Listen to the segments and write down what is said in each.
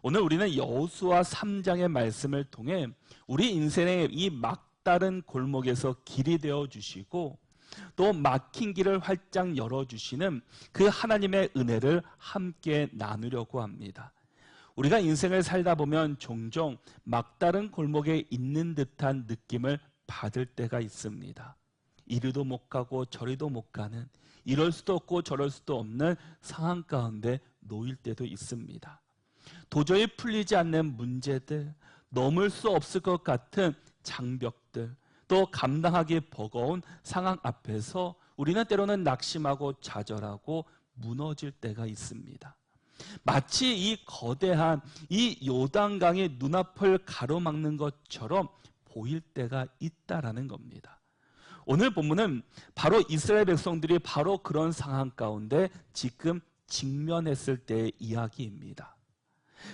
오늘 우리는 여호수아 3장의 말씀을 통해 우리 인생의 이 막다른 골목에서 길이 되어 주시고 또 막힌 길을 활짝 열어주시는 그 하나님의 은혜를 함께 나누려고 합니다. 우리가 인생을 살다 보면 종종 막다른 골목에 있는 듯한 느낌을 받을 때가 있습니다. 이리도 못 가고 저리도 못 가는, 이럴 수도 없고 저럴 수도 없는 상황 가운데 놓일 때도 있습니다. 도저히 풀리지 않는 문제들, 넘을 수 없을 것 같은 장벽들, 또 감당하기 버거운 상황 앞에서 우리는 때로는 낙심하고 좌절하고 무너질 때가 있습니다. 마치 이 거대한 이 요단강이 눈앞을 가로막는 것처럼 보일 때가 있다라는 겁니다. 오늘 본문은 바로 이스라엘 백성들이 바로 그런 상황 가운데 지금 직면했을 때의 이야기입니다.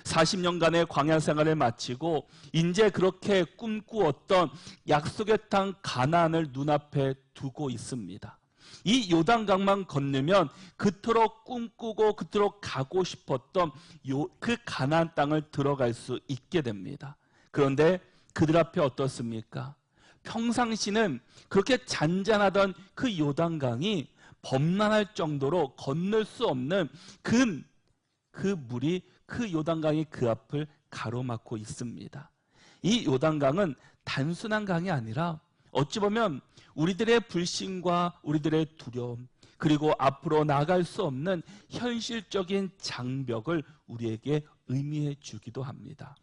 40년간의 광야 생활을 마치고 이제 그렇게 꿈꾸었던 약속의 땅 가나안을 눈앞에 두고 있습니다. 이 요단강만 건너면 그토록 꿈꾸고 그토록 가고 싶었던 그 가나안 땅을 들어갈 수 있게 됩니다. 그런데 그들 앞에 어떻습니까? 평상시는 그렇게 잔잔하던 그 요단강이 범람할 정도로 건널 수 없는 그 물이 그 요단강이 그 앞을 가로막고 있습니다. 이 요단강은 단순한 강이 아니라 어찌 보면 우리들의 불신과 우리들의 두려움, 그리고 앞으로 나아갈 수 없는 현실적인 장벽을 우리에게 의미해 주기도 합니다.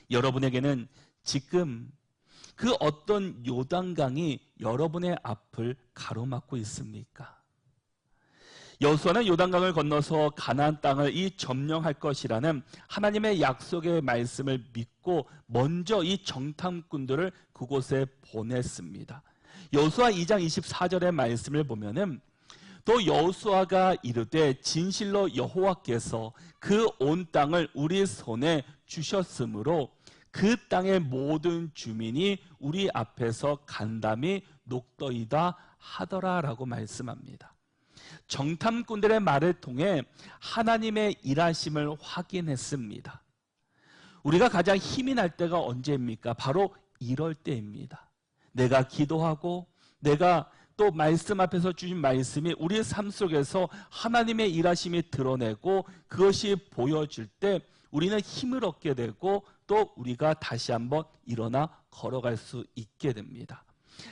여러분에게는 지금 그 어떤 요단강이 여러분의 앞을 가로막고 있습니까? 여호수아는 요단강을 건너서 가나안 땅을 점령할 것이라는 하나님의 약속의 말씀을 믿고 먼저 이 정탐꾼들을 그곳에 보냈습니다. 여호수아 2장 24절의 말씀을 보면은 또 여호수아가 이르되 진실로 여호와께서 그 온 땅을 우리 손에 주셨으므로 그 땅의 모든 주민이 우리 앞에서 간담이 녹더이다 하더라라고 말씀합니다. 정탐꾼들의 말을 통해 하나님의 일하심을 확인했습니다. 우리가 가장 힘이 날 때가 언제입니까? 바로 이럴 때입니다. 내가 기도하고 내가 또 말씀 앞에서 주신 말씀이 우리의 삶 속에서 하나님의 일하심이 드러내고 그것이 보여질 때 우리는 힘을 얻게 되고 또 우리가 다시 한번 일어나 걸어갈 수 있게 됩니다.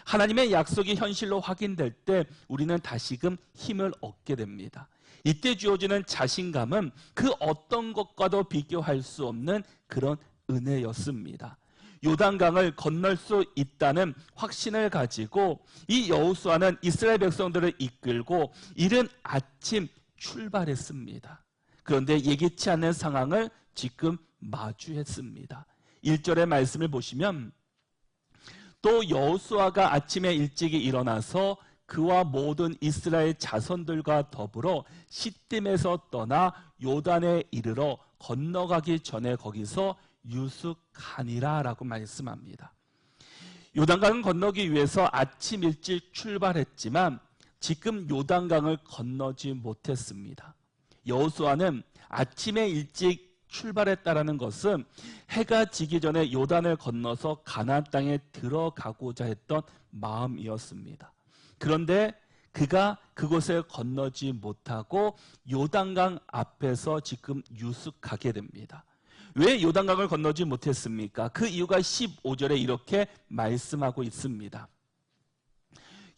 하나님의 약속이 현실로 확인될 때 우리는 다시금 힘을 얻게 됩니다. 이때 주어지는 자신감은 그 어떤 것과도 비교할 수 없는 그런 은혜였습니다. 요단강을 건널 수 있다는 확신을 가지고 이 여호수아는 이스라엘 백성들을 이끌고 이른 아침 출발했습니다. 그런데 예기치 않은 상황을 지금 마주했습니다. 1절의 말씀을 보시면 또 여호수아가 아침에 일찍이 일어나서 그와 모든 이스라엘 자손들과 더불어 시딤에서 떠나 요단에 이르러 건너가기 전에 거기서 유숙하니라 라고 말씀합니다. 요단강을 건너기 위해서 아침 일찍 출발했지만 지금 요단강을 건너지 못했습니다. 여호수아는 아침에 일찍 출발했다라는 것은 해가 지기 전에 요단을 건너서 가나안 땅에 들어가고자 했던 마음이었습니다. 그런데 그가 그곳에 건너지 못하고 요단강 앞에서 지금 유숙하게 됩니다. 왜 요단강을 건너지 못했습니까? 그 이유가 15절에 이렇게 말씀하고 있습니다.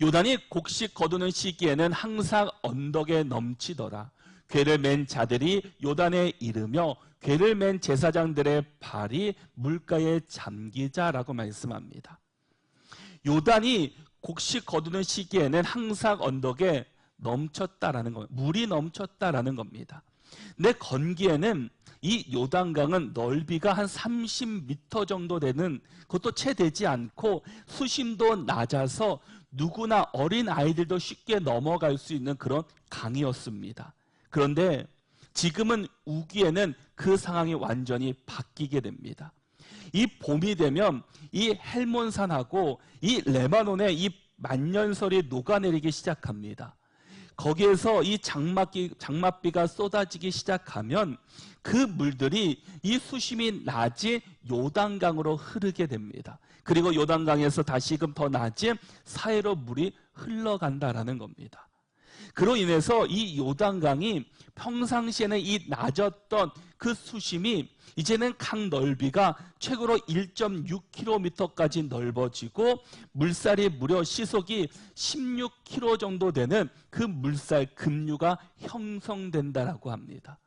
요단이 곡식 거두는 시기에는 항상 언덕에 넘치더라. 궤를 맨 자들이 요단에 이르며 궤를 맨 제사장들의 발이 물가에 잠기자라고 말씀합니다. 요단이 곡식 거두는 시기에는 항상 언덕에 넘쳤다라는 겁니다. 물이 넘쳤다라는 겁니다. 근데 건기에는 이 요단강은 넓이가 한 30m 정도 되는, 그것도 채 되지 않고 수심도 낮아서 누구나 어린 아이들도 쉽게 넘어갈 수 있는 그런 강이었습니다. 그런데 지금은 우기에는 그 상황이 완전히 바뀌게 됩니다. 이 봄이 되면 이 헬몬산하고 이 레바논의 이 만년설이 녹아내리기 시작합니다. 거기에서 이 장맛비가 쏟아지기 시작하면 그 물들이 이 수심이 낮은 요단강으로 흐르게 됩니다. 그리고 요단강에서 다시금 더 낮은 사해로 물이 흘러간다라는 겁니다. 그로 인해서 이 요단강이 평상시에는 이 낮았던 그 수심이 이제는 강 넓이가 최고로 1.6km까지 넓어지고 물살이 무려 시속이 16km 정도 되는 그 물살 급류가 형성된다라고 합니다.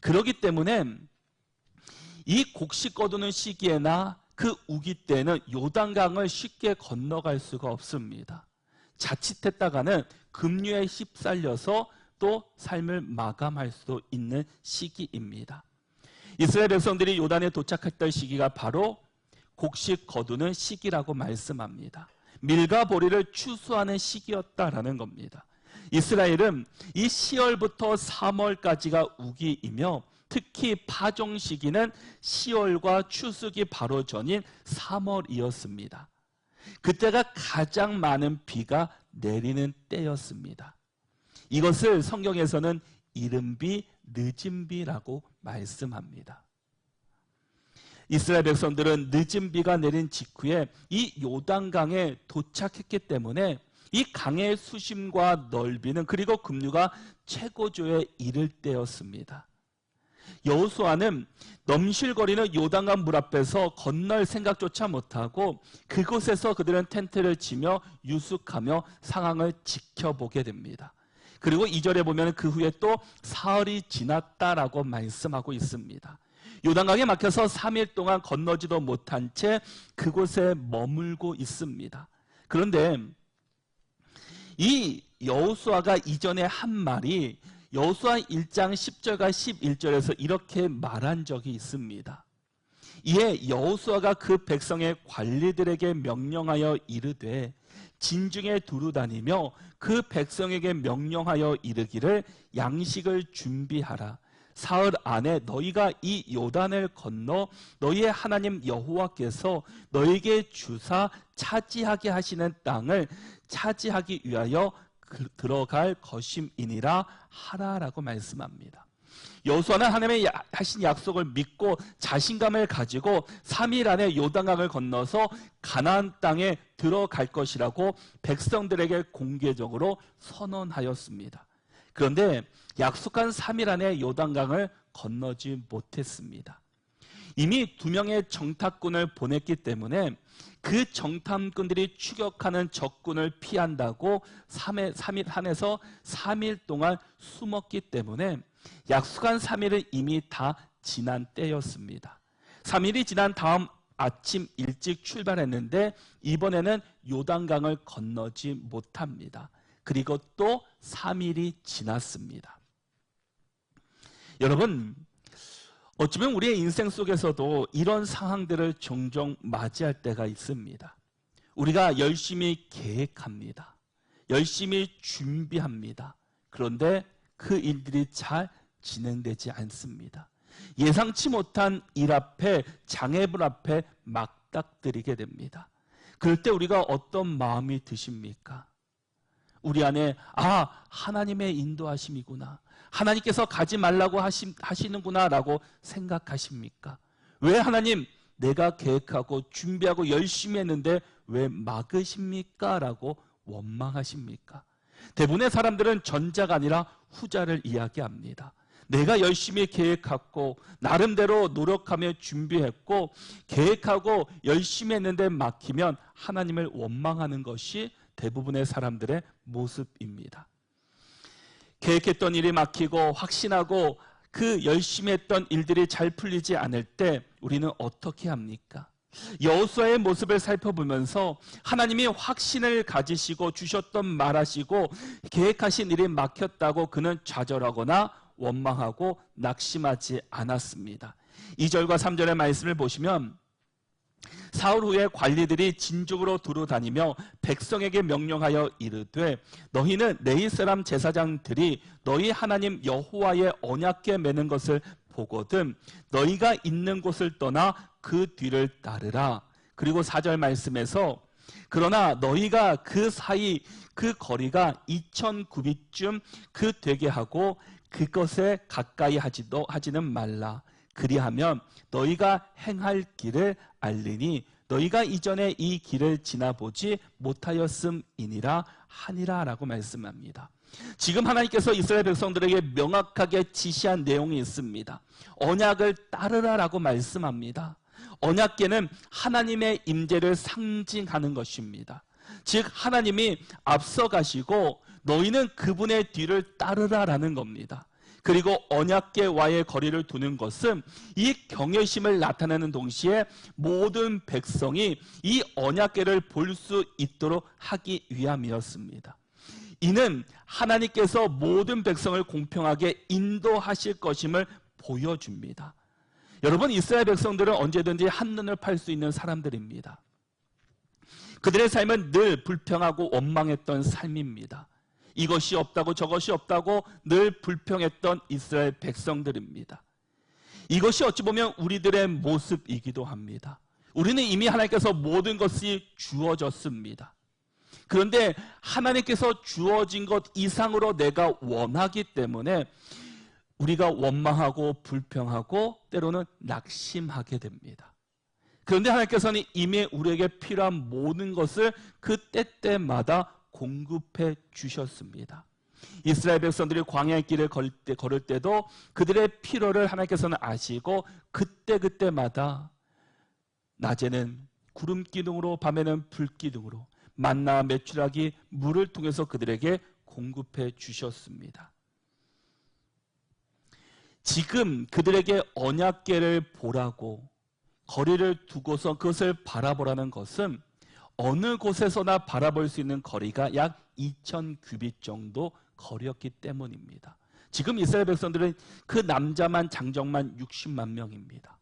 그렇기 때문에 이 곡식 거두는 시기에나 그 우기 때는 요단강을 쉽게 건너갈 수가 없습니다. 자칫했다가는 급류에 휩쓸려서 또 삶을 마감할 수도 있는 시기입니다. 이스라엘 백성들이 요단에 도착했던 시기가 바로 곡식 거두는 시기라고 말씀합니다. 밀과 보리를 추수하는 시기였다라는 겁니다. 이스라엘은 이 10월부터 3월까지가 우기이며 특히 파종 시기는 10월과 추수기 바로 전인 3월이었습니다. 그때가 가장 많은 비가 내리는 때였습니다. 이것을 성경에서는 이른비, 늦은비라고 말씀합니다. 이스라엘 백성들은 늦은 비가 내린 직후에 이 요단강에 도착했기 때문에 이 강의 수심과 넓이는 그리고 급류가 최고조에 이를 때였습니다. 여호수아는 넘실거리는 요단강 물 앞에서 건널 생각조차 못하고 그곳에서 그들은 텐트를 치며 유숙하며 상황을 지켜보게 됩니다. 그리고 2절에 보면 그 후에 또 사흘이 지났다라고 말씀하고 있습니다. 요단강에 막혀서 3일 동안 건너지도 못한 채 그곳에 머물고 있습니다. 그런데 이 여호수아가 이전에 한 말이 여호수아 1장 10절과 11절에서 이렇게 말한 적이 있습니다. 이에 여호수아가 그 백성의 관리들에게 명령하여 이르되 진중에 두루 다니며 그 백성에게 명령하여 이르기를 양식을 준비하라. 사흘 안에 너희가 이 요단을 건너 너희의 하나님 여호와께서 너희에게 주사 차지하게 하시는 땅을 차지하기 위하여 들어갈 것임이니라 하라라고 말씀합니다. 여호수아는 하나님의 하신 약속을 믿고 자신감을 가지고 3일 안에 요단강을 건너서 가나안 땅에 들어갈 것이라고 백성들에게 공개적으로 선언하였습니다. 그런데 약속한 3일 안에 요단강을 건너지 못했습니다. 이미 2명의 정탐꾼을 보냈기 때문에 그 정탐꾼들이 추격하는 적군을 피한다고 3일 한에서 3일 동안 숨었기 때문에 약속한 3일은 이미 다 지난 때였습니다. 3일이 지난 다음 아침 일찍 출발했는데 이번에는 요단강을 건너지 못합니다. 그리고 또 3일이 지났습니다. 여러분, 어쩌면 우리의 인생 속에서도 이런 상황들을 종종 맞이할 때가 있습니다. 우리가 열심히 계획합니다. 열심히 준비합니다. 그런데 그 일들이 잘 진행되지 않습니다. 예상치 못한 일 앞에, 장애물 앞에 막닥뜨리게 됩니다. 그럴 때 우리가 어떤 마음이 드십니까? 우리 안에 하나님의 인도하심이구나. 하나님께서 가지 말라고 하시는구나 라고 생각하십니까? 왜 하나님 내가 계획하고 준비하고 열심히 했는데 왜 막으십니까? 라고 원망하십니까? 대부분의 사람들은 전자가 아니라 후자를 이야기합니다. 내가 열심히 계획했고 나름대로 노력하며 준비했고 계획하고 열심히 했는데 막히면 하나님을 원망하는 것이 대부분의 사람들의 모습입니다. 계획했던 일이 막히고 확신하고 그 열심히 했던 일들이 잘 풀리지 않을 때 우리는 어떻게 합니까? 여호수아의 모습을 살펴보면서 하나님이 확신을 가지시고 주셨던 말하시고 계획하신 일이 막혔다고 그는 좌절하거나 원망하고 낙심하지 않았습니다. 2절과 3절의 말씀을 보시면 사흘 후에 관리들이 진죽으로 두루 다니며 백성에게 명령하여 이르되 너희는 레위 사람 제사장들이 너희 하나님 여호와의 언약궤 매는 것을 보거든 너희가 있는 곳을 떠나 그 뒤를 따르라. 그리고 4절 말씀에서 그러나 너희가 그 사이 그 거리가 2000구빗쯤 그 되게 하고 그것에 가까이 하지는 말라. 그리하면 너희가 행할 길을 알리니 너희가 이전에 이 길을 지나보지 못하였음이니라 하니라 라고 말씀합니다. 지금 하나님께서 이스라엘 백성들에게 명확하게 지시한 내용이 있습니다. 언약을 따르라라고 말씀합니다. 언약궤는 하나님의 임재를 상징하는 것입니다. 즉 하나님이 앞서 가시고 너희는 그분의 뒤를 따르라라는 겁니다. 그리고 언약궤와의 거리를 두는 것은 이 경외심을 나타내는 동시에 모든 백성이 이 언약궤를 볼 수 있도록 하기 위함이었습니다. 이는 하나님께서 모든 백성을 공평하게 인도하실 것임을 보여줍니다. 여러분, 이스라엘 백성들은 언제든지 한눈을 팔 수 있는 사람들입니다. 그들의 삶은 늘 불평하고 원망했던 삶입니다. 이것이 없다고 저것이 없다고 늘 불평했던 이스라엘 백성들입니다. 이것이 어찌 보면 우리들의 모습이기도 합니다. 우리는 이미 하나님께서 모든 것이 주어졌습니다. 그런데 하나님께서 주어진 것 이상으로 내가 원하기 때문에 우리가 원망하고 불평하고 때로는 낙심하게 됩니다. 그런데 하나님께서는 이미 우리에게 필요한 모든 것을 그 때때마다 공급해 주셨습니다. 이스라엘 백성들이 광야의 길을 걸을 때도 그들의 필요를 하나님께서는 아시고 그때마다 낮에는 구름 기둥으로 밤에는 불 기둥으로 만나 메추라기 물을 통해서 그들에게 공급해 주셨습니다. 지금 그들에게 언약궤를 보라고 거리를 두고서 그것을 바라보라는 것은 어느 곳에서나 바라볼 수 있는 거리가 약 2000규빗 정도 거리였기 때문입니다. 지금 이스라엘 백성들은 그 남자만 장정만 60만 명입니다.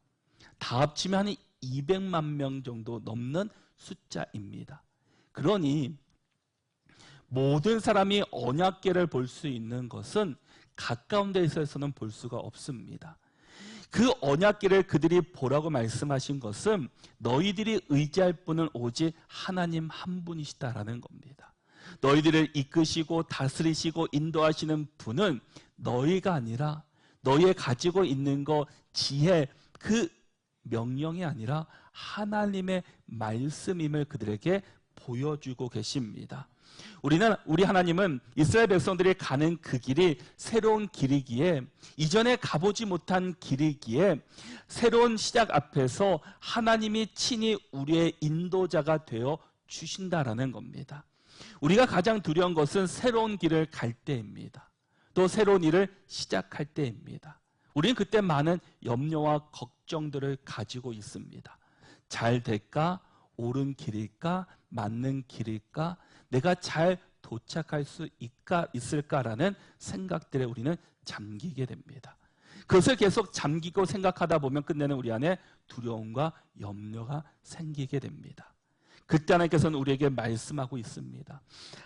다 합치면 한 200만 명 정도 넘는 숫자입니다. 그러니 모든 사람이 언약궤를 볼 수 있는 것은 가까운 데서는 볼 수가 없습니다. 그 언약궤를 그들이 보라고 말씀하신 것은 너희들이 의지할 분은 오직 하나님 한 분이시다라는 겁니다. 너희들을 이끄시고 다스리시고 인도하시는 분은 너희가 아니라 너희의 가지고 있는 것, 지혜, 그 명령이 아니라 하나님의 말씀임을 그들에게 보여주고 계십니다. 우리 하나님은 이스라엘 백성들이 가는 그 길이 새로운 길이기에 이전에 가보지 못한 길이기에 새로운 시작 앞에서 하나님이 친히 우리의 인도자가 되어 주신다라는 겁니다. 우리가 가장 두려운 것은 새로운 길을 갈 때입니다. 또 새로운 일을 시작할 때입니다. 우리는 그때 많은 염려와 걱정들을 가지고 있습니다. 잘 될까? 옳은 길일까? 맞는 길일까? 내가 잘 도착할 수 있을까라는 생각들에 우리는 잠기게 됩니다. 그것을 계속 잠기고 생각하다 보면 끝내는 우리 안에 두려움과 염려가 생기게 됩니다. 그때 하나님께서는 우리에게 말씀하고 있습니다.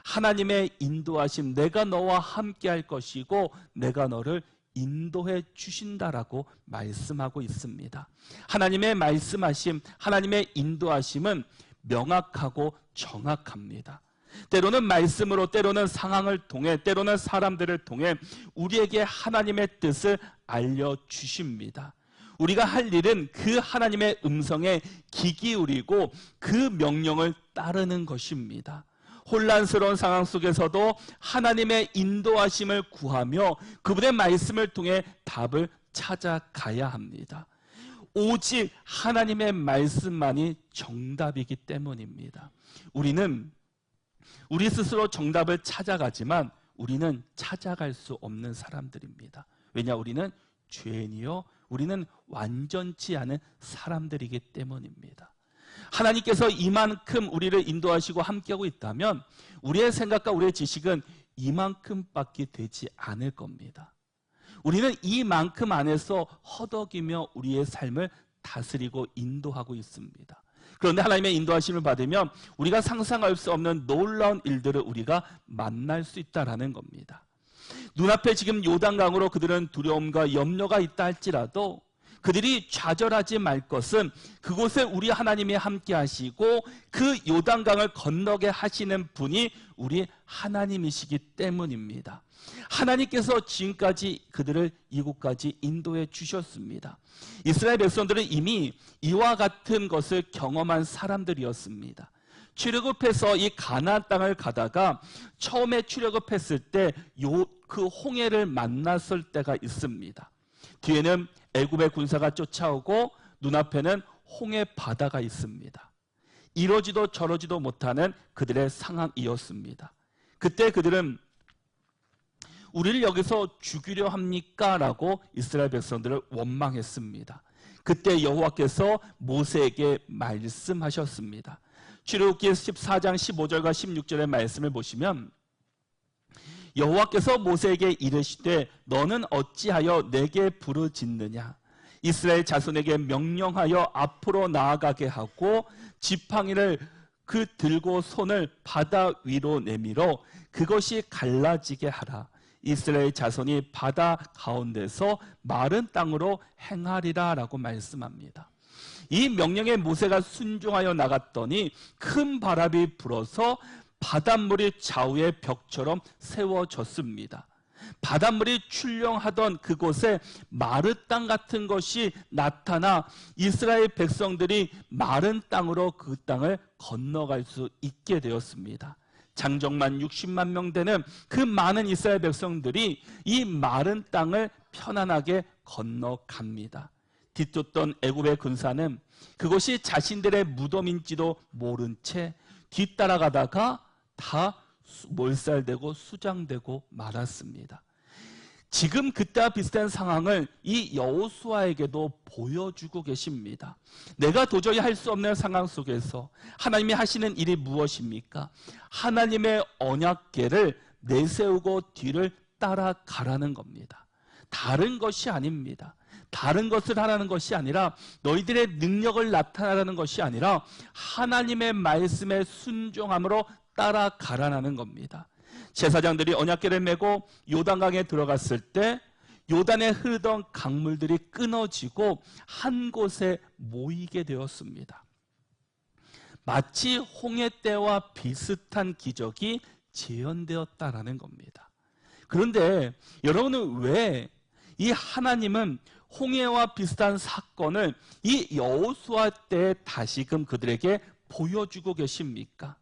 하나님의 인도하심, 내가 너와 함께 할 것이고 내가 너를 인도해 주신다라고 말씀하고 있습니다. 하나님의 말씀하심, 하나님의 인도하심은 명확하고 정확합니다. 때로는 말씀으로, 때로는 상황을 통해, 때로는 사람들을 통해 우리에게 하나님의 뜻을 알려주십니다. 우리가 할 일은 그 하나님의 음성에 귀 기울이고 그 명령을 따르는 것입니다. 혼란스러운 상황 속에서도 하나님의 인도하심을 구하며 그분의 말씀을 통해 답을 찾아가야 합니다. 오직 하나님의 말씀만이 정답이기 때문입니다. 우리는 우리 스스로 정답을 찾아가지만 우리는 찾아갈 수 없는 사람들입니다. 왜냐? 우리는 죄인이요, 우리는 완전치 않은 사람들이기 때문입니다. 하나님께서 이만큼 우리를 인도하시고 함께하고 있다면 우리의 생각과 우리의 지식은 이만큼밖에 되지 않을 겁니다. 우리는 이만큼 안에서 허덕이며 우리의 삶을 다스리고 인도하고 있습니다. 그런데 하나님의 인도하심을 받으면 우리가 상상할 수 없는 놀라운 일들을 우리가 만날 수 있다는 겁니다. 눈앞에 지금 요단강으로 그들은 두려움과 염려가 있다 할지라도 그들이 좌절하지 말 것은 그곳에 우리 하나님이 함께 하시고 그 요단강을 건너게 하시는 분이 우리 하나님이시기 때문입니다. 하나님께서 지금까지 그들을 이곳까지 인도해 주셨습니다. 이스라엘 백성들은 이미 이와 같은 것을 경험한 사람들이었습니다. 출애굽해서 이 가나안 땅을 가다가 처음에 출애굽했을 때 그 홍해를 만났을 때가 있습니다. 뒤에는 애굽의 군사가 쫓아오고 눈앞에는 홍해 바다가 있습니다. 이러지도 저러지도 못하는 그들의 상황이었습니다. 그때 그들은 우리를 여기서 죽이려 합니까? 라고 이스라엘 백성들을 원망했습니다. 그때 여호와께서 모세에게 말씀하셨습니다. 출애굽기 14장 15절과 16절의 말씀을 보시면 여호와께서 모세에게 이르시되 너는 어찌하여 내게 부르짖느냐? 이스라엘 자손에게 명령하여 앞으로 나아가게 하고 지팡이를 그 들고 손을 바다 위로 내밀어 그것이 갈라지게 하라. 이스라엘 자손이 바다 가운데서 마른 땅으로 행하리라 라고 말씀합니다. 이 명령에 모세가 순종하여 나갔더니 큰 바람이 불어서 바닷물이 좌우의 벽처럼 세워졌습니다. 바닷물이 출렁하던 그곳에 마른 땅 같은 것이 나타나 이스라엘 백성들이 마른 땅으로 그 땅을 건너갈 수 있게 되었습니다. 장정만 60만 명 되는 그 많은 이스라엘 백성들이 이 마른 땅을 편안하게 건너갑니다. 뒤쫓던 애굽의 군사는 그것이 자신들의 무덤인지도 모른 채 뒤따라가다가 다 몰살되고 수장되고 말았습니다. 지금 그때와 비슷한 상황을 이 여호수아에게도 보여주고 계십니다. 내가 도저히 할 수 없는 상황 속에서 하나님이 하시는 일이 무엇입니까? 하나님의 언약궤를 내세우고 뒤를 따라가라는 겁니다. 다른 것이 아닙니다. 다른 것을 하라는 것이 아니라 너희들의 능력을 나타내라는 것이 아니라 하나님의 말씀에 순종함으로 따라가라는 겁니다. 제사장들이 언약궤를 메고 요단강에 들어갔을 때 요단에 흐르던 강물들이 끊어지고 한 곳에 모이게 되었습니다. 마치 홍해 때와 비슷한 기적이 재현되었다라는 겁니다. 그런데 여러분은 왜 이 하나님은 홍해와 비슷한 사건을 이 여호수아 때 다시금 그들에게 보여주고 계십니까?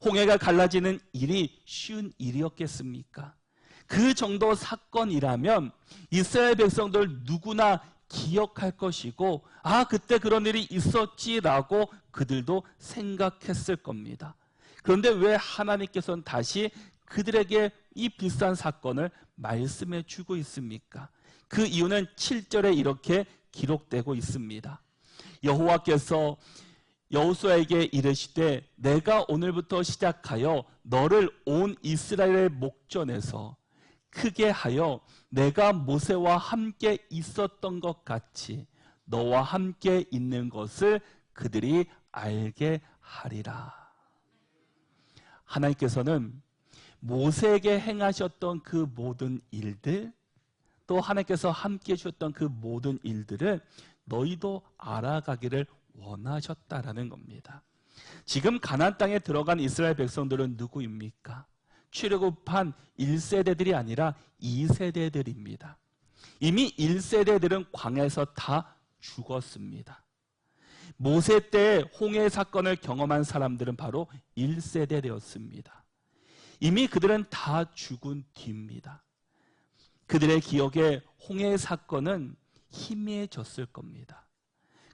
홍해가 갈라지는 일이 쉬운 일이었겠습니까? 그 정도 사건이라면 이스라엘 백성들 누구나 기억할 것이고 그때 그런 일이 있었지라고 그들도 생각했을 겁니다. 그런데 왜 하나님께서는 다시 그들에게 이 비슷한 사건을 말씀해 주고 있습니까? 그 이유는 7절에 이렇게 기록되고 있습니다. 여호와께서 여호수아에게 이르시되 내가 오늘부터 시작하여 너를 온 이스라엘의 목전에서 크게 하여 내가 모세와 함께 있었던 것 같이 너와 함께 있는 것을 그들이 알게 하리라. 하나님께서는 모세에게 행하셨던 그 모든 일들, 또 하나님께서 함께 해주셨던 그 모든 일들을 너희도 알아가기를 원하셨다라는 겁니다. 지금 가나안 땅에 들어간 이스라엘 백성들은 누구입니까? 출애굽한 1세대들이 아니라 2세대들입니다. 이미 1세대들은 광야에서 다 죽었습니다. 모세 때 홍해 사건을 경험한 사람들은 바로 1세대되었습니다. 이미 그들은 다 죽은 뒤입니다. 그들의 기억에 홍해 사건은 희미해졌을 겁니다.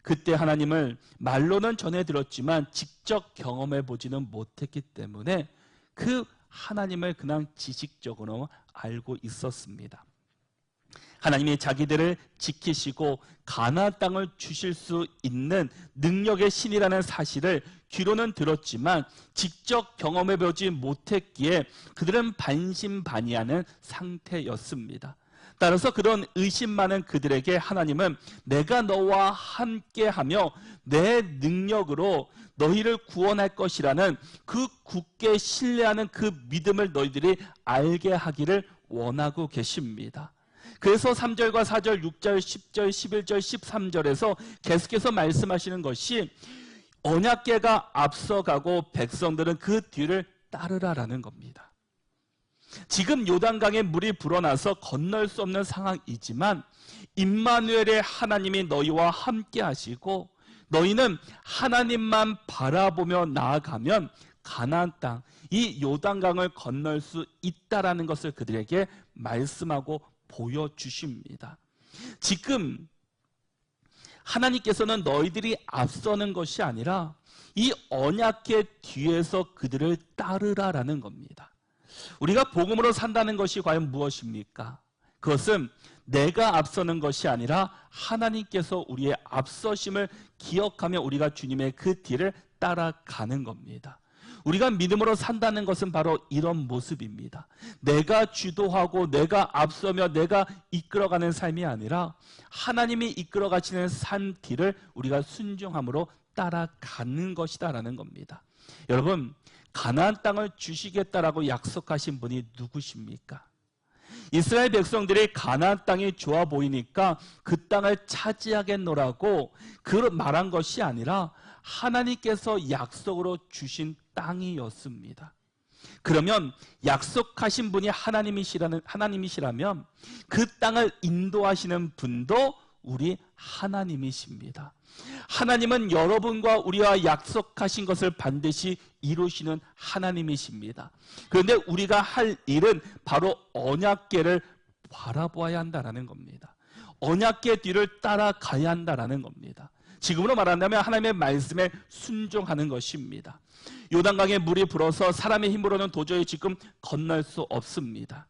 그때 하나님을 말로는 전해 들었지만 직접 경험해 보지는 못했기 때문에 그 하나님을 그냥 지식적으로 알고 있었습니다. 하나님이 자기들을 지키시고 가나안 땅을 주실 수 있는 능력의 신이라는 사실을 귀로는 들었지만 직접 경험해 보지 못했기에 그들은 반신반의하는 상태였습니다. 따라서 그런 의심 많은 그들에게 하나님은 내가 너와 함께하며 내 능력으로 너희를 구원할 것이라는 그 굳게 신뢰하는 그 믿음을 너희들이 알게 하기를 원하고 계십니다. 그래서 3절과 4절, 6절, 10절, 11절, 13절에서 계속해서 말씀하시는 것이 언약궤가 앞서가고 백성들은 그 뒤를 따르라라는 겁니다. 지금 요단강에 물이 불어나서 건널 수 없는 상황이지만 임마누엘의 하나님이 너희와 함께 하시고 너희는 하나님만 바라보며 나아가면 가나안 땅, 이 요단강을 건널 수 있다라는 것을 그들에게 말씀하고 보여주십니다. 지금 하나님께서는 너희들이 앞서는 것이 아니라 이 언약궤 뒤에서 그들을 따르라라는 겁니다. 우리가 복음으로 산다는 것이 과연 무엇입니까? 그것은 내가 앞서는 것이 아니라 하나님께서 우리의 앞서심을 기억하며 우리가 주님의 그 뒤를 따라가는 겁니다. 우리가 믿음으로 산다는 것은 바로 이런 모습입니다. 내가 주도하고 내가 앞서며 내가 이끌어가는 삶이 아니라 하나님이 이끌어가시는 삶 뒤를 우리가 순종함으로 따라가는 것이다라는 겁니다. 여러분, 가나안 땅을 주시겠다라고 약속하신 분이 누구십니까? 이스라엘 백성들이 가나안 땅이 좋아 보이니까 그 땅을 차지하겠노라고 말한 것이 아니라 하나님께서 약속으로 주신 땅이었습니다. 그러면 약속하신 분이 하나님이시라면 그 땅을 인도하시는 분도 우리 하나님이십니다. 하나님은 여러분과 우리와 약속하신 것을 반드시 이루시는 하나님이십니다. 그런데 우리가 할 일은 바로 언약궤를 바라보아야 한다는 겁니다. 언약궤 뒤를 따라가야 한다는 겁니다. 지금으로 말한다면 하나님의 말씀에 순종하는 것입니다. 요단강에 물이 불어서 사람의 힘으로는 도저히 지금 건널 수 없습니다.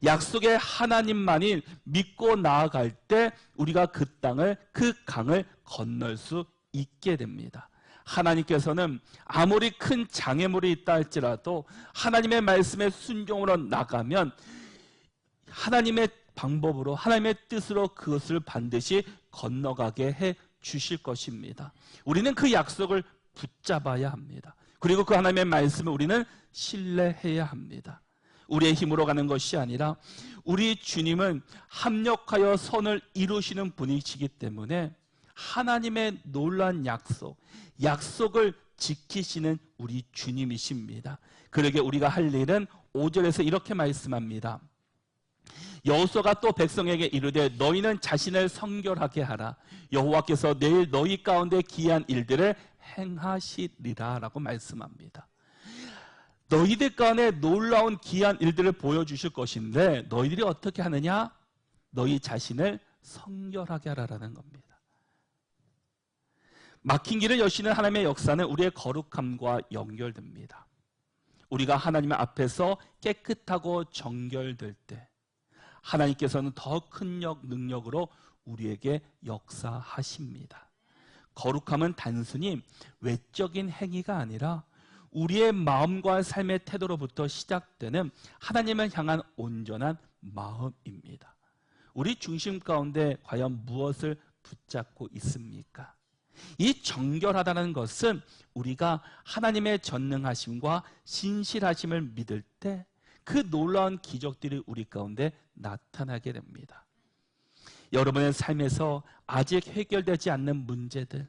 약속의 하나님만이 믿고 나아갈 때 우리가 그 강을 건널 수 있게 됩니다. 하나님께서는 아무리 큰 장애물이 있다 할지라도 하나님의 말씀에 순종으로 나가면 하나님의 방법으로 하나님의 뜻으로 그것을 반드시 건너가게 해 주실 것입니다. 우리는 그 약속을 붙잡아야 합니다. 그리고 그 하나님의 말씀을 우리는 신뢰해야 합니다. 우리의 힘으로 가는 것이 아니라 우리 주님은 합력하여 선을 이루시는 분이시기 때문에 하나님의 놀라운 약속을 지키시는 우리 주님이십니다. 그러게 우리가 할 일은 5절에서 이렇게 말씀합니다. 여호수아가 또 백성에게 이르되 너희는 자신을 성결하게 하라. 여호와께서 내일 너희 가운데 기이한 일들을 행하시리라 라고 말씀합니다. 너희들 가운데 놀라운 기이한 일들을 보여주실 것인데 너희들이 어떻게 하느냐? 너희 자신을 성결하게 하라라는 겁니다. 막힌 길을 여시는 하나님의 역사는 우리의 거룩함과 연결됩니다. 우리가 하나님 앞에서 깨끗하고 정결될 때 하나님께서는 더 큰 능력으로 우리에게 역사하십니다. 거룩함은 단순히 외적인 행위가 아니라 우리의 마음과 삶의 태도로부터 시작되는 하나님을 향한 온전한 마음입니다. 우리 중심 가운데 과연 무엇을 붙잡고 있습니까? 이 정결하다는 것은 우리가 하나님의 전능하심과 신실하심을 믿을 때 그 놀라운 기적들이 우리 가운데 나타나게 됩니다. 여러분의 삶에서 아직 해결되지 않는 문제들,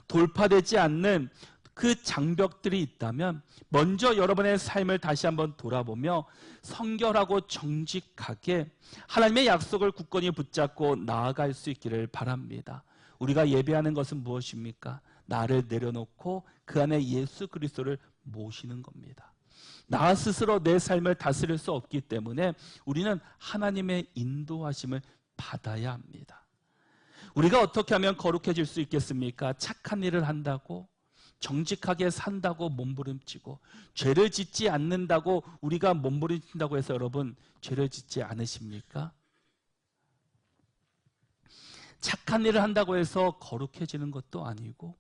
돌파되지 않는 그 장벽들이 있다면 먼저 여러분의 삶을 다시 한번 돌아보며 성결하고 정직하게 하나님의 약속을 굳건히 붙잡고 나아갈 수 있기를 바랍니다. 우리가 예배하는 것은 무엇입니까? 나를 내려놓고 그 안에 예수 그리스도를 모시는 겁니다. 나 스스로 내 삶을 다스릴 수 없기 때문에 우리는 하나님의 인도하심을 받아야 합니다. 우리가 어떻게 하면 거룩해질 수 있겠습니까? 착한 일을 한다고, 정직하게 산다고 몸부림치고, 죄를 짓지 않는다고 우리가 몸부림친다고 해서 여러분 죄를 짓지 않으십니까? 착한 일을 한다고 해서 거룩해지는 것도 아니고,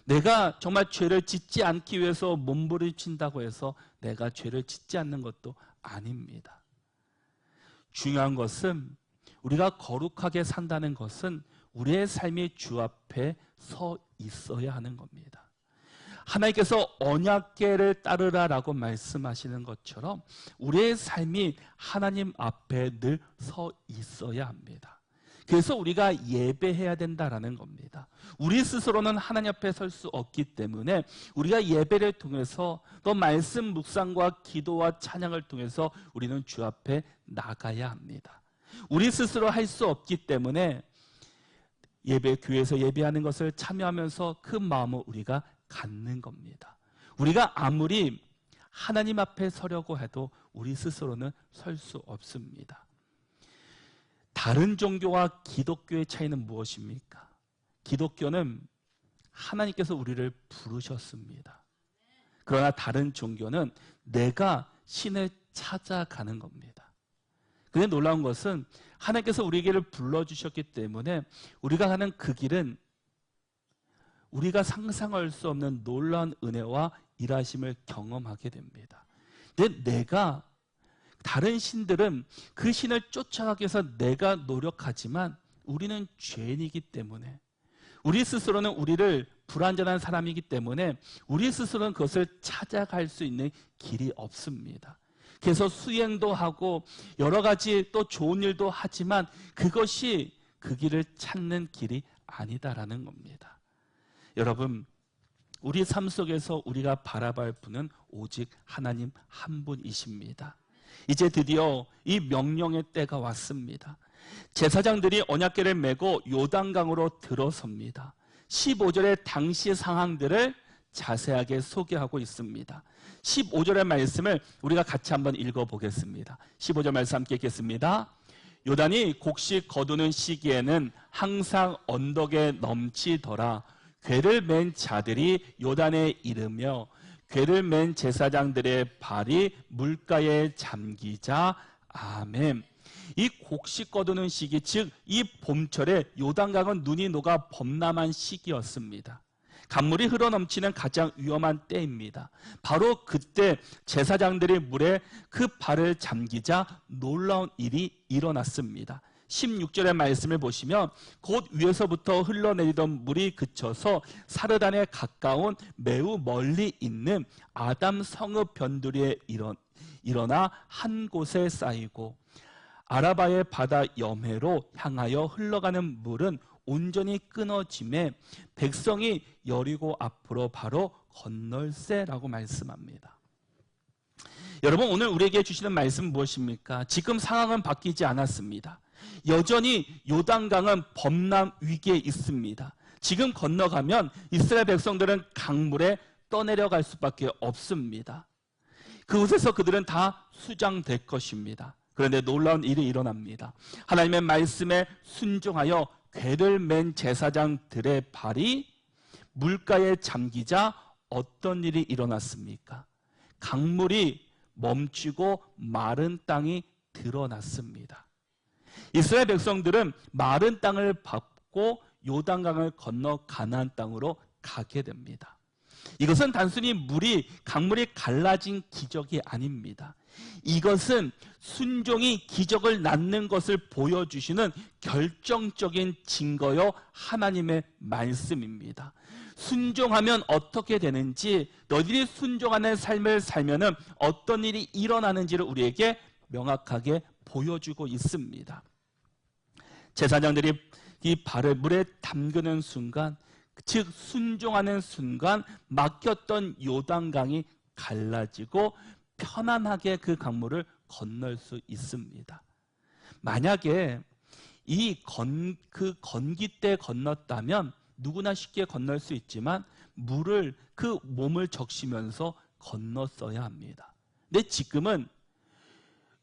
내가 정말 죄를 짓지 않기 위해서 몸부림친다고 해서 내가 죄를 짓지 않는 것도 아닙니다. 중요한 것은 우리가 거룩하게 산다는 것은 우리의 삶이 주 앞에 서 있어야 하는 겁니다. 하나님께서 언약궤를 따르라라고 말씀하시는 것처럼 우리의 삶이 하나님 앞에 늘 서 있어야 합니다. 그래서 우리가 예배해야 된다라는 겁니다. 우리 스스로는 하나님 앞에 설 수 없기 때문에 우리가 예배를 통해서 또 말씀 묵상과 기도와 찬양을 통해서 우리는 주 앞에 나가야 합니다. 우리 스스로 할 수 없기 때문에 교회에서 예배하는 것을 참여하면서 그 마음을 우리가 갖는 겁니다. 우리가 아무리 하나님 앞에 서려고 해도 우리 스스로는 설 수 없습니다. 다른 종교와 기독교의 차이는 무엇입니까? 기독교는 하나님께서 우리를 부르셨습니다. 그러나 다른 종교는 내가 신을 찾아가는 겁니다. 근데 놀라운 것은 하나님께서 우리에게를 불러주셨기 때문에 우리가 가는 그 길은 우리가 상상할 수 없는 놀라운 은혜와 일하심을 경험하게 됩니다. 근데 내가 다른 신들은 그 신을 쫓아가기 위해서 내가 노력하지만 우리는 죄인이기 때문에 우리 스스로는 우리를 불완전한 사람이기 때문에 우리 스스로는 그것을 찾아갈 수 있는 길이 없습니다. 그래서 수행도 하고 여러 가지 또 좋은 일도 하지만 그것이 그 길을 찾는 길이 아니다라는 겁니다. 여러분, 우리 삶 속에서 우리가 바라볼 분은 오직 하나님 한 분이십니다. 이제 드디어 이 명령의 때가 왔습니다. 제사장들이 언약궤를 메고 요단강으로 들어섭니다. 15절의 당시 상황들을 자세하게 소개하고 있습니다. 15절의 말씀을 우리가 같이 한번 읽어보겠습니다. 15절 말씀 함께 읽겠습니다. 요단이 곡식 거두는 시기에는 항상 언덕에 넘치더라. 궤를 맨 자들이 요단에 이르며 궤를 맨 제사장들의 발이 물가에 잠기자. 아멘. 이 곡식 거두는 시기, 즉 이 봄철에 요단강은 눈이 녹아 범람한 시기였습니다. 강물이 흘러넘치는 가장 위험한 때입니다. 바로 그때 제사장들이 물에 그 발을 잠기자 놀라운 일이 일어났습니다. 16절의 말씀을 보시면 곧 위에서부터 흘러내리던 물이 그쳐서 사르단에 가까운 매우 멀리 있는 아담 성읍 변두리에 일어나 한 곳에 쌓이고 아라바의 바다 염해로 향하여 흘러가는 물은 온전히 끊어짐에 백성이 여리고 앞으로 바로 건널세라고 말씀합니다. 여러분, 오늘 우리에게 주시는 말씀은 무엇입니까? 지금 상황은 바뀌지 않았습니다. 여전히 요단강은 범람 위기에 있습니다. 지금 건너가면 이스라엘 백성들은 강물에 떠내려갈 수밖에 없습니다. 그곳에서 그들은 다 수장될 것입니다. 그런데 놀라운 일이 일어납니다. 하나님의 말씀에 순종하여 궤를 맨 제사장들의 발이 물가에 잠기자 어떤 일이 일어났습니까? 강물이 멈추고 마른 땅이 드러났습니다. 이스라엘 백성들은 마른 땅을 밟고 요단강을 건너 가나안 땅으로 가게 됩니다. 이것은 단순히 강물이 갈라진 기적이 아닙니다. 이것은 순종이 기적을 낳는 것을 보여주시는 결정적인 증거요 하나님의 말씀입니다. 순종하면 어떻게 되는지, 너희들이 순종하는 삶을 살면은 어떤 일이 일어나는지를 우리에게 명확하게 보여주고 있습니다. 제사장들이 이 발을 물에 담그는 순간, 즉 순종하는 순간 막혔던 요단강이 갈라지고 편안하게 그 강물을 건널 수 있습니다. 만약에 그 건기 때 건넜다면 누구나 쉽게 건널 수 있지만 물을 그 몸을 적시면서 건넜어야 합니다. 근데 지금은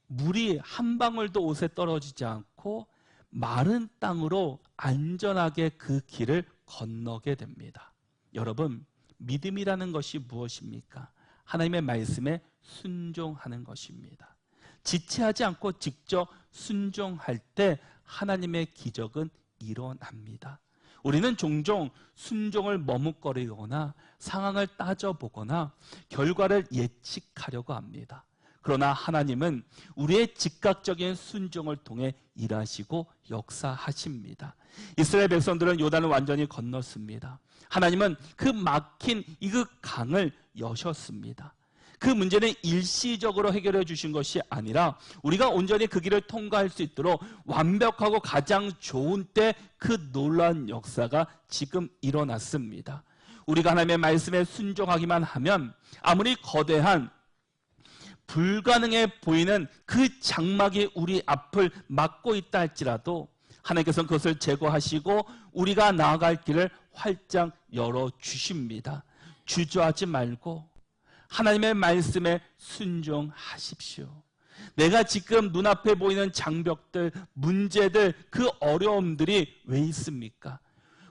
물이 한 방울도 옷에 떨어지지 않고 마른 땅으로 안전하게 그 길을 건너게 됩니다. 여러분, 믿음이라는 것이 무엇입니까? 하나님의 말씀에 순종하는 것입니다. 지체하지 않고 직접 순종할 때 하나님의 기적은 일어납니다. 우리는 종종 순종을 머뭇거리거나 상황을 따져보거나 결과를 예측하려고 합니다. 그러나 하나님은 우리의 즉각적인 순종을 통해 일하시고 역사하십니다. 이스라엘 백성들은 요단을 완전히 건넜습니다. 하나님은 그 막힌 이 강을 여셨습니다. 그 문제는 일시적으로 해결해 주신 것이 아니라 우리가 온전히 그 길을 통과할 수 있도록 완벽하고 가장 좋은 때 그 놀라운 역사가 지금 일어났습니다. 우리가 하나님의 말씀에 순종하기만 하면 아무리 거대한 불가능해 보이는 그 장막이 우리 앞을 막고 있다 할지라도 하나님께서는 그것을 제거하시고 우리가 나아갈 길을 활짝 열어주십니다. 주저하지 말고 하나님의 말씀에 순종하십시오. 내가 지금 눈앞에 보이는 장벽들, 문제들, 그 어려움들이 왜 있습니까?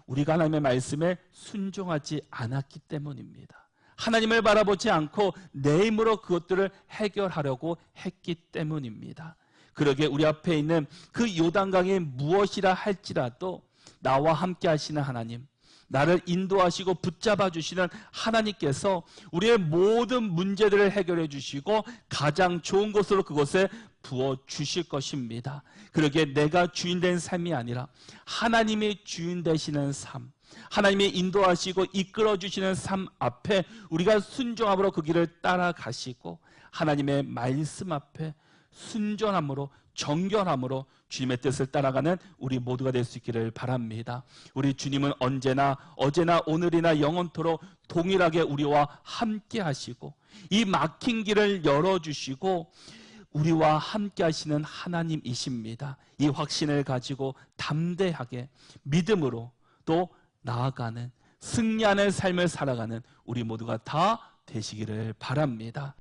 우리가 하나님의 말씀에 순종하지 않았기 때문입니다. 하나님을 바라보지 않고 내 힘으로 그것들을 해결하려고 했기 때문입니다. 그러기에 우리 앞에 있는 그 요단강이 무엇이라 할지라도 나와 함께 하시는 하나님, 나를 인도하시고 붙잡아 주시는 하나님께서 우리의 모든 문제들을 해결해 주시고 가장 좋은 것으로 그것에 부어 주실 것입니다. 그러기에 내가 주인 된 삶이 아니라 하나님이 주인 되시는 삶, 하나님이 인도하시고 이끌어 주시는 삶 앞에 우리가 순종함으로 그 길을 따라가시고 하나님의 말씀 앞에 순전함으로 정결함으로 주님의 뜻을 따라가는 우리 모두가 될 수 있기를 바랍니다. 우리 주님은 언제나 어제나 오늘이나 영원토록 동일하게 우리와 함께 하시고 이 막힌 길을 열어주시고 우리와 함께 하시는 하나님이십니다. 이 확신을 가지고 담대하게 믿음으로 또 나아가는 승리하는 삶을 살아가는 우리 모두가 다 되시기를 바랍니다.